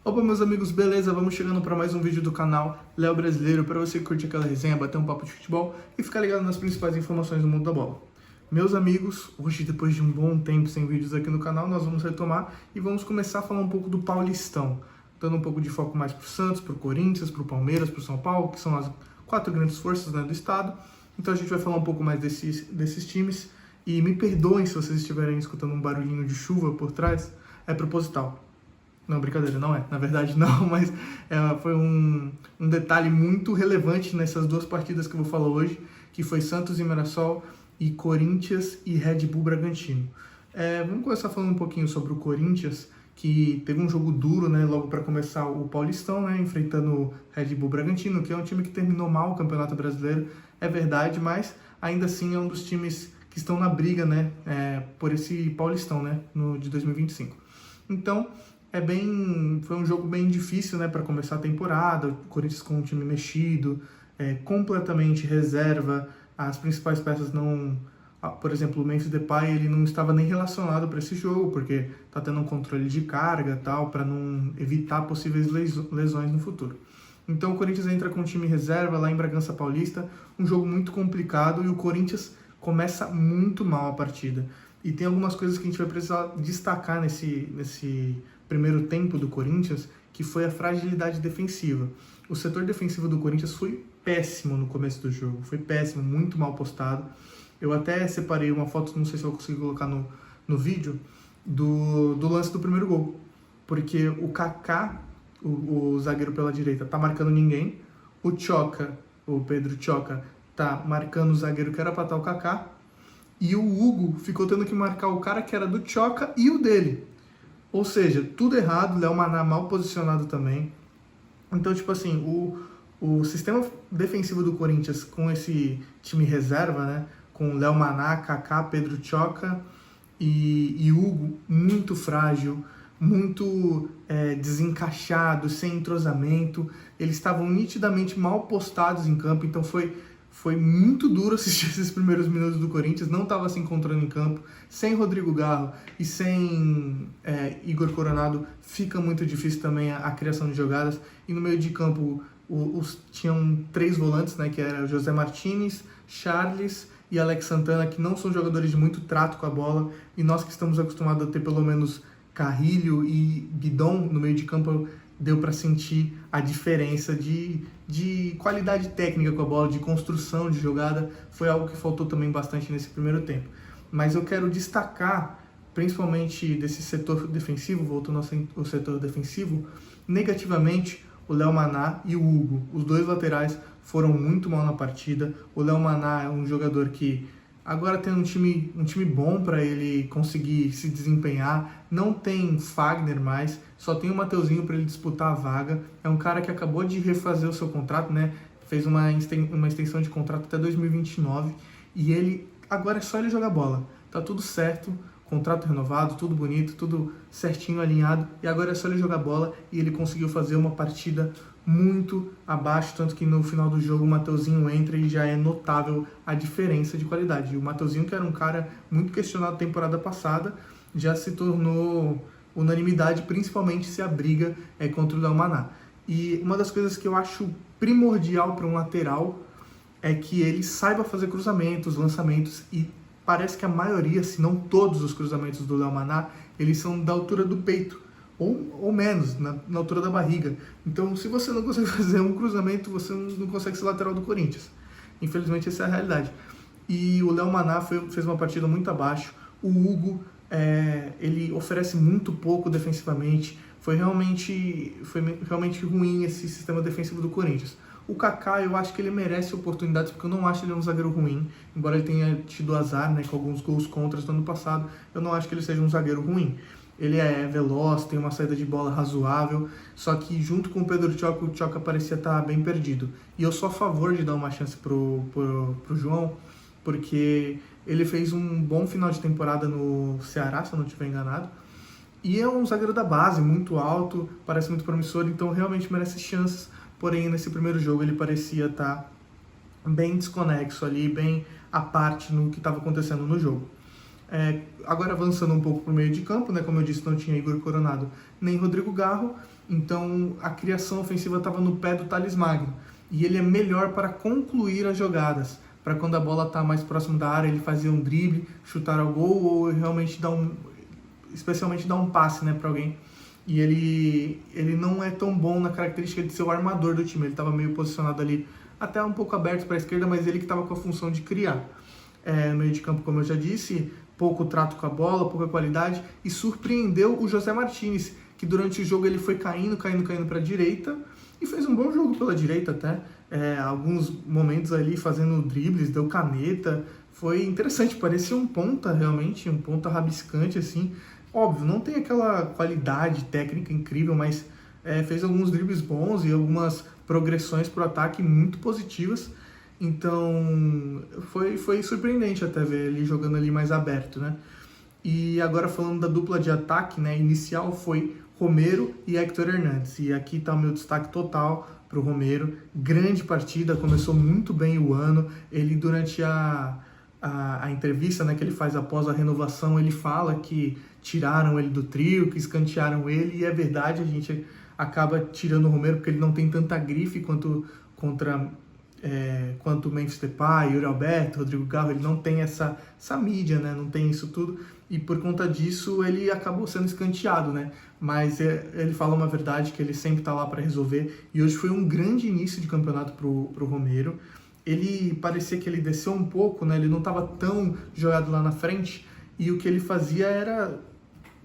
Opa, meus amigos, beleza? Vamos chegando para mais um vídeo do canal Léo Brasileiro, para você que curte aquela resenha, bater um papo de futebol e ficar ligado nas principais informações do mundo da bola. Meus amigos, hoje, depois de um bom tempo sem vídeos aqui no canal, nós vamos retomar e vamos começar a falar um pouco do Paulistão, dando um pouco de foco mais para o Santos, para o Corinthians, para o Palmeiras, para o São Paulo, que são as quatro grandes forças, né, do estado. Então a gente vai falar um pouco mais desses times. E me perdoem se vocês estiverem escutando um barulhinho de chuva por trás, é proposital. Não, brincadeira, não é. Na verdade, não, mas foi um detalhe muito relevante nessas duas partidas que eu vou falar hoje, que foi Santos e Mirassol e Corinthians e Red Bull Bragantino. Vamos começar falando um pouquinho sobre o Corinthians, que teve um jogo duro, né, logo para começar o Paulistão, né, enfrentando o Red Bull Bragantino, que é um time que terminou mal o Campeonato Brasileiro, é verdade, mas ainda assim é um dos times que estão na briga, né, por esse Paulistão, né, de 2025. Então, foi um jogo bem difícil, né, para começar a temporada. O Corinthians com um time mexido, completamente reserva. As principais peças não... Por exemplo, o Memphis Depay, ele não estava nem relacionado para esse jogo, porque está tendo um controle de carga e tal, para não evitar possíveis lesões no futuro. Então o Corinthians entra com um time reserva lá em Bragança Paulista, um jogo muito complicado, e o Corinthians começa muito mal a partida. E tem algumas coisas que a gente vai precisar destacar nesse primeiro tempo do Corinthians, que foi a fragilidade defensiva. O setor defensivo do Corinthians foi péssimo no começo do jogo, foi péssimo, muito mal postado. Eu até separei uma foto, não sei se eu consigo colocar no vídeo, do lance do primeiro gol. Porque o Kaká, o zagueiro pela direita, tá marcando ninguém. O Tchoka, o Pedro Tchoka, tá marcando o zagueiro que era pra estar o Kaká. E o Hugo ficou tendo que marcar o cara que era do Tchoka e o dele. Ou seja, tudo errado, Léo Maná mal posicionado também. Então, tipo assim, o sistema defensivo do Corinthians com esse time reserva, né, com Léo Maná, Kaká, Pedro Tchoka e Hugo, muito frágil, muito desencaixado, sem entrosamento. Eles estavam nitidamente mal postados em campo, então foi muito duro assistir esses primeiros minutos do Corinthians, não estava se encontrando em campo. Sem Rodrigo Garro e sem Igor Coronado, fica muito difícil também a criação de jogadas. E no meio de campo tinham três volantes, né, que era José Martinez, Charles e Alex Santana, que não são jogadores de muito trato com a bola. E nós que estamos acostumados a ter pelo menos Carrilho e Guidon no meio de campo, deu para sentir a diferença de qualidade técnica com a bola, de construção de jogada. Foi algo que faltou também bastante nesse primeiro tempo. Mas eu quero destacar, principalmente desse setor defensivo, voltando ao setor defensivo, negativamente o Léo Maná e o Hugo. Os dois laterais foram muito mal na partida. O Léo Maná é um jogador que agora tem um time bom para ele conseguir se desempenhar. Não tem Fagner mais, só tem o Mateuzinho para ele disputar a vaga. É um cara que acabou de refazer o seu contrato, né? Fez uma extensão de contrato até 2029 e agora é só ele jogar bola. Tá tudo certo, contrato renovado, tudo bonito, tudo certinho, alinhado, e agora é só ele jogar bola. E ele conseguiu fazer uma partida muito abaixo, tanto que no final do jogo o Mateuzinho entra e já é notável a diferença de qualidade. E o Mateuzinho, que era um cara muito questionado temporada passada, já se tornou unanimidade, principalmente se a briga é contra o Léo Maná. E uma das coisas que eu acho primordial para um lateral é que ele saiba fazer cruzamentos, lançamentos, e parece que a maioria, se não todos os cruzamentos do Léo Maná, eles são da altura do peito, ou menos, na altura da barriga. Então, se você não consegue fazer um cruzamento, você não consegue ser lateral do Corinthians. Infelizmente, essa é a realidade. E o Léo Maná fez uma partida muito abaixo. O Hugo, ele oferece muito pouco defensivamente. Foi realmente ruim esse sistema defensivo do Corinthians. O Kaká, eu acho que ele merece oportunidades, porque eu não acho ele um zagueiro ruim, embora ele tenha tido azar, né, com alguns gols contras no ano passado. Eu não acho que ele seja um zagueiro ruim. Ele é veloz, tem uma saída de bola razoável, só que junto com o Pedro Tchoka, o Tchoka parecia estar bem perdido. E eu sou a favor de dar uma chance pro João, porque ele fez um bom final de temporada no Ceará, se eu não estiver enganado. E é um zagueiro da base, muito alto, parece muito promissor, então realmente merece chances. Porém, nesse primeiro jogo ele parecia estar bem desconexo ali, bem à parte no que estava acontecendo no jogo. Agora avançando um pouco para o meio de campo, né, como eu disse, não tinha Igor Coronado nem Rodrigo Garro, Então a criação ofensiva estava no pé do Thales Magno. E ele é melhor para concluir as jogadas. Para quando a bola está mais próximo da área, ele fazer um drible, chutar ao gol ou realmente especialmente dar um passe, né, para alguém. E ele não é tão bom na característica de ser o armador do time. Ele estava meio posicionado ali, até um pouco aberto para a esquerda, mas ele que estava com a função de criar. No meio de campo, como eu já disse, pouco trato com a bola, pouca qualidade, e surpreendeu o José Martínez, que durante o jogo ele foi caindo para a direita, e fez um bom jogo pela direita até, alguns momentos ali fazendo dribles, deu caneta, foi interessante, parecia um ponta realmente, um ponta rabiscante assim, óbvio, não tem aquela qualidade técnica incrível, mas fez alguns dribles bons e algumas progressões para o ataque muito positivas. Então, foi surpreendente até ver ele jogando ali mais aberto, né? E agora falando da dupla de ataque, né? Inicial foi Romero e Héctor Hernandes. E aqui está o meu destaque total para o Romero. Grande partida, começou muito bem o ano. Ele, durante a entrevista, né, que ele faz após a renovação, ele fala que tiraram ele do trio, que escantearam ele. E é verdade, a gente acaba tirando o Romero porque ele não tem tanta grife quanto o Memphis Depay, Yuri Alberto, Rodrigo Garro, ele não tem essa mídia, né? Não tem isso tudo, e por conta disso ele acabou sendo escanteado, né? Mas ele fala uma verdade, que ele sempre está lá para resolver, e hoje foi um grande início de campeonato pro Romero. Ele parecia que ele desceu um pouco, né? Ele não estava tão jogado lá na frente, e o que ele fazia era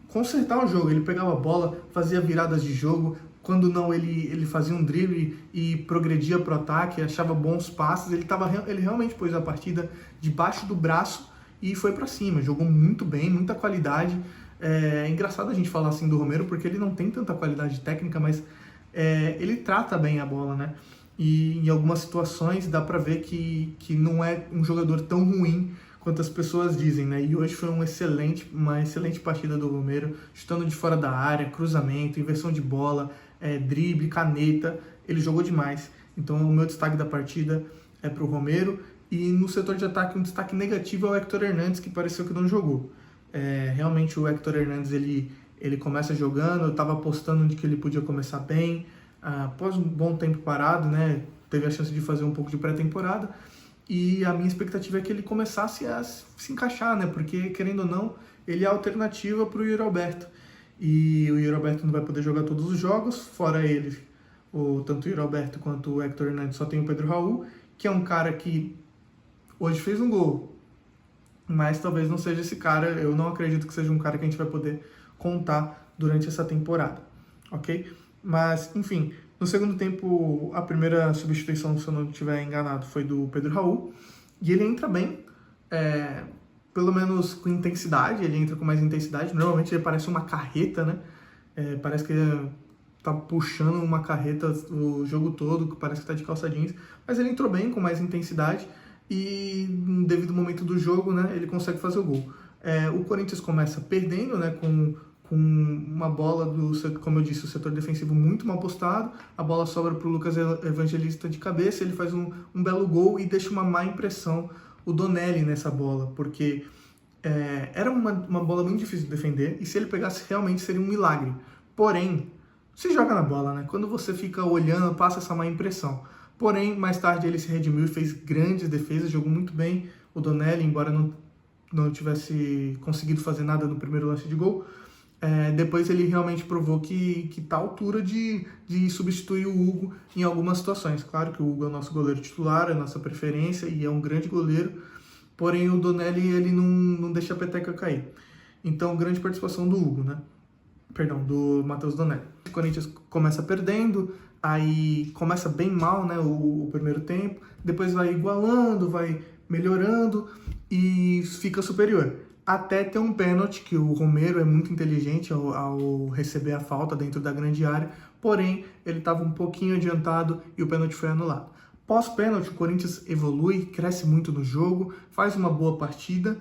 consertar o jogo. Ele pegava a bola, fazia viradas de jogo. Quando não, ele fazia um drible e progredia para o ataque, achava bons passes. Ele realmente pôs a partida debaixo do braço e foi para cima. Jogou muito bem, muita qualidade. É engraçado a gente falar assim do Romero, porque ele não tem tanta qualidade técnica, mas ele trata bem a bola, né? E em algumas situações dá para ver que não é um jogador tão ruim quanto as pessoas dizem, né? E hoje foi uma excelente partida do Romero, chutando de fora da área, cruzamento, inversão de bola, drible, caneta, ele jogou demais. Então o meu destaque da partida é para o Romero. E no setor de ataque, um destaque negativo é o Héctor Hernandes, que pareceu que não jogou. Realmente o Héctor Hernandes ele começa jogando, eu estava apostando de que ele podia começar bem, após um bom tempo parado, né? Teve a chance de fazer um pouco de pré-temporada, e a minha expectativa é que ele começasse a se encaixar, né? Porque, querendo ou não, ele é a alternativa para o Yuri Alberto. E o Yuri Alberto não vai poder jogar todos os jogos, fora ele, tanto o Yuri Alberto quanto o Héctor Hernandes, só tem o Pedro Raul, que é um cara que hoje fez um gol, mas talvez não seja esse cara. Eu não acredito que seja um cara que a gente vai poder contar durante essa temporada, ok? Mas, enfim, no segundo tempo, a primeira substituição, se eu não estiver enganado, foi do Pedro Raul, e ele entra bem, pelo menos com intensidade, ele entra com mais intensidade. Normalmente ele parece uma carreta, né? Parece que ele tá puxando uma carreta o jogo todo, que parece que tá de calça jeans, mas ele entrou bem, com mais intensidade, e no devido momento do jogo, né, ele consegue fazer o gol. O Corinthians começa perdendo, né, com uma bola como eu disse, o setor defensivo muito mal postado, a bola sobra para o Lucas Evangelista de cabeça, ele faz um belo gol e deixa uma má impressão o Donelli nessa bola, porque era uma bola muito difícil de defender, e se ele pegasse realmente seria um milagre. Porém, se joga na bola, né? Quando você fica olhando, passa essa má impressão. Porém, mais tarde ele se redimiu e fez grandes defesas, jogou muito bem o Donelli, embora não tivesse conseguido fazer nada no primeiro lance de gol. Depois ele realmente provou que está à altura de substituir o Hugo em algumas situações. Claro que o Hugo é o nosso goleiro titular, é a nossa preferência e é um grande goleiro, porém o Donelli ele não deixa a peteca cair. Então, grande participação do Hugo, né? Perdão, do Matheus Donelli. O Corinthians começa perdendo, aí começa bem mal, né, o primeiro tempo, depois vai igualando, vai melhorando e fica superior. Até ter um pênalti, que o Romero é muito inteligente ao receber a falta dentro da grande área, porém ele estava um pouquinho adiantado e o pênalti foi anulado. Pós-pênalti, o Corinthians evolui, cresce muito no jogo, faz uma boa partida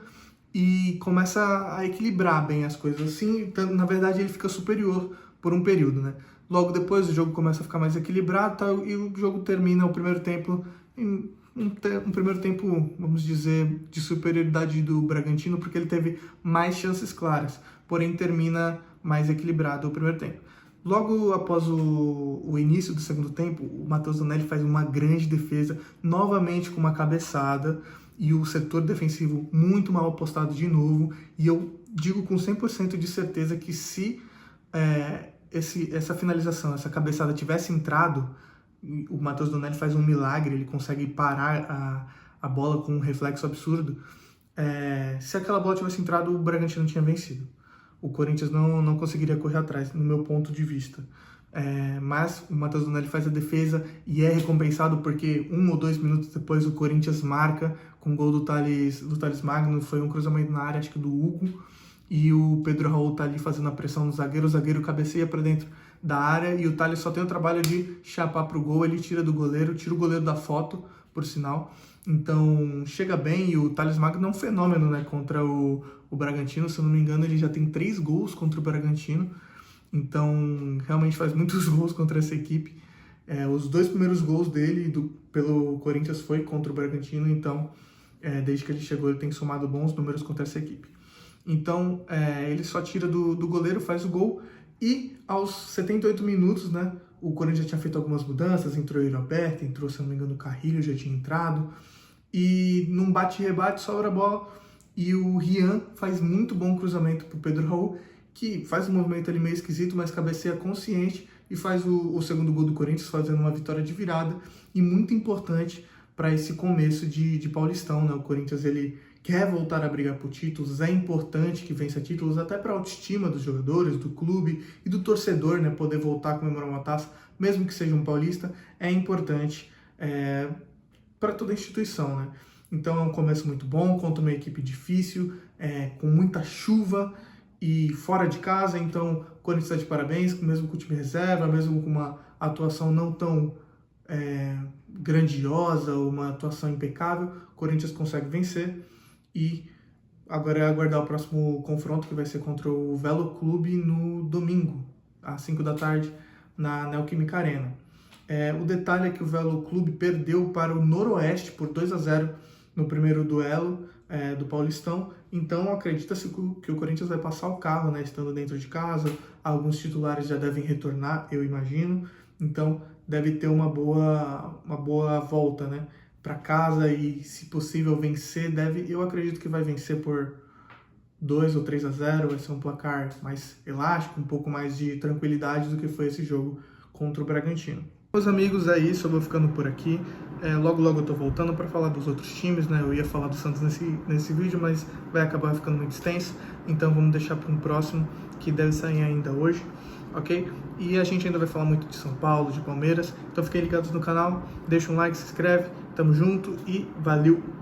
e começa a equilibrar bem as coisas. Assim, na verdade, ele fica superior por um período, né? Logo depois, o jogo começa a ficar mais equilibrado, tá? E o jogo termina o primeiro tempo em um primeiro tempo, vamos dizer, de superioridade do Bragantino, porque ele teve mais chances claras, porém termina mais equilibrado o primeiro tempo. Logo após o início do segundo tempo, o Matheus Donelli faz uma grande defesa, novamente com uma cabeçada, e o setor defensivo muito mal apostado de novo. E eu digo com 100% de certeza que se essa finalização, essa cabeçada tivesse entrado, o Matheus Donelli faz um milagre, ele consegue parar a bola com um reflexo absurdo. Se aquela bola tivesse entrado, o Bragantino tinha vencido. O Corinthians não conseguiria correr atrás, no meu ponto de vista. Mas o Matheus Donelli faz a defesa e é recompensado porque 1 ou 2 minutos depois o Corinthians marca com o gol do Thales Magno. Foi um cruzamento na área, acho que do Hugo, e o Pedro Raul tá ali fazendo a pressão no zagueiro, o zagueiro cabeceia para dentro da área e o Thales só tem o trabalho de chapar pro gol, ele tira do goleiro, tira o goleiro da foto, por sinal. Então chega bem, e o Thales Magno é um fenômeno, né, contra o Bragantino. Se eu não me engano, ele já tem 3 gols contra o Bragantino, então realmente faz muitos gols contra essa equipe. Os 2 primeiros gols dele pelo Corinthians foi contra o Bragantino, então desde que ele chegou ele tem somado bons números contra essa equipe. Então ele só tira do goleiro, faz o gol, e aos 78 minutos, né, o Corinthians já tinha feito algumas mudanças, entrou o Yuri Alberto, entrou, se não me engano, o Carrilho já tinha entrado, e num bate-rebate sobra a bola, e o Rian faz muito bom cruzamento para o Pedro Raul, que faz um movimento ali meio esquisito, mas cabeceia consciente, e faz o segundo gol do Corinthians, fazendo uma vitória de virada, e muito importante para esse começo de Paulistão, né? O Corinthians, ele quer voltar a brigar por títulos, é importante que vença títulos, até para a autoestima dos jogadores, do clube e do torcedor, né? Poder voltar a comemorar uma taça, mesmo que seja um paulista, é importante para toda a instituição, né? Então é um começo muito bom, contra uma equipe difícil, com muita chuva e fora de casa. Então o Corinthians está de parabéns, mesmo com o time reserva, mesmo com uma atuação não tão grandiosa, uma atuação impecável, o Corinthians consegue vencer. E agora é aguardar o próximo confronto, que vai ser contra o Velo Clube no domingo, às 5 da tarde, na Neoquímica Arena. O detalhe é que o Velo Clube perdeu para o Noroeste por 2-0 no primeiro duelo do Paulistão. Então acredita-se que o Corinthians vai passar o carro, né, estando dentro de casa. Alguns titulares já devem retornar, eu imagino. Então deve ter uma boa volta, né, para casa, e se possível vencer, eu acredito que vai vencer por 2 ou 3-0, vai ser um placar mais elástico, um pouco mais de tranquilidade do que foi esse jogo contra o Bragantino. Meus amigos, é isso, eu vou ficando por aqui. Logo eu tô voltando para falar dos outros times, né? Eu ia falar do Santos nesse vídeo, mas vai acabar ficando muito extenso, então vamos deixar para um próximo, que deve sair ainda hoje, ok? E a gente ainda vai falar muito de São Paulo, de Palmeiras, então fiquem ligados no canal, deixa um like, se inscreve, tamo junto e valeu!